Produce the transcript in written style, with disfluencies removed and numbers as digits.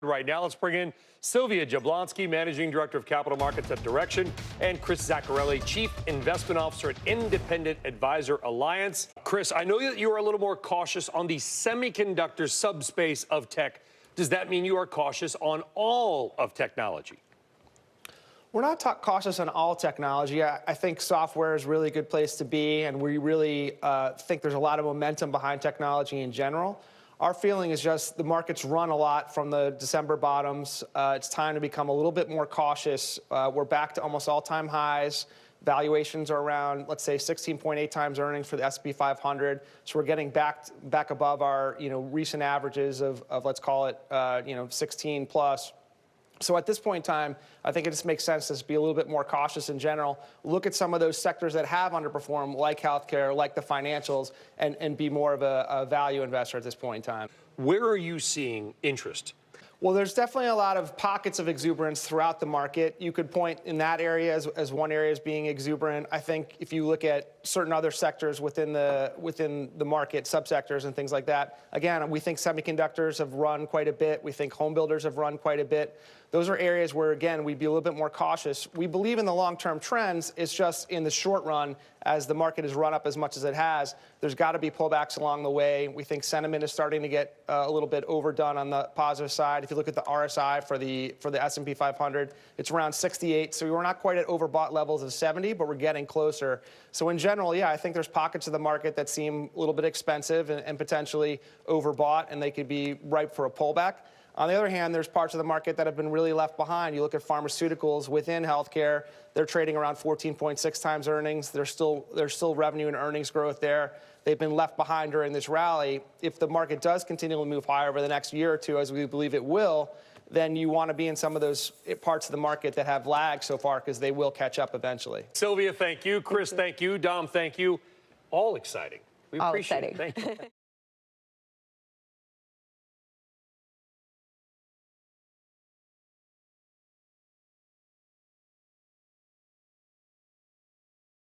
Right now, let's bring in Sylvia Jablonski, Managing Director of Capital Markets at Direction, and Chris Zaccarelli, Chief Investment Officer at Independent Advisor Alliance. Chris, I know that you are a little more cautious on the semiconductor subspace of tech. Does that mean you are cautious on all of technology? We're not cautious on all technology. I think software is really a good place to be, and we really think there's a lot of momentum behind technology in general. Our feeling is just the market's run a lot from the December bottoms. It's time to become a little bit more cautious. We're back to almost all-time highs. Valuations are around, let's say, 16.8 times earnings for the S&P 500. So we're getting back above our recent averages of let's call it 16 plus. So at this point in time, I think it just makes sense to just be a little bit more cautious in general. Look at some of those sectors that have underperformed, like healthcare, like the financials, and be more of a value investor at this point in time. Where are you seeing interest? Well, there's definitely a lot of pockets of exuberance throughout the market. You could point in that area as one area as being exuberant. I think if you look at certain other sectors within the market, subsectors and things like that, again, we think semiconductors have run quite a bit. We think home builders have run quite a bit. Those are areas where, again, we'd be a little bit more cautious. We believe in the long-term trends. It's just in the short run, as the market has run up as much as it has, there's got to be pullbacks along the way. We think sentiment is starting to get a little bit overdone on the positive side. If you look at the RSI for the S&P 500, it's around 68. So we're not quite at overbought levels of 70, but we're getting closer. So in general, yeah, I think there's pockets of the market that seem a little bit expensive and potentially overbought, and they could be ripe for a pullback. On the other hand, there's parts of the market that have been really left behind. You look at pharmaceuticals within healthcare, they're trading around 14.6 times earnings. There's still revenue and earnings growth there. They've been left behind during this rally. If the market does continue to move higher over the next year or two, as we believe it will, then you want to be in some of those parts of the market that have lagged so far, because they will catch up eventually. Sylvia, thank you. Chris, thank you. Dom, thank you. All exciting. We appreciate it. Thank you.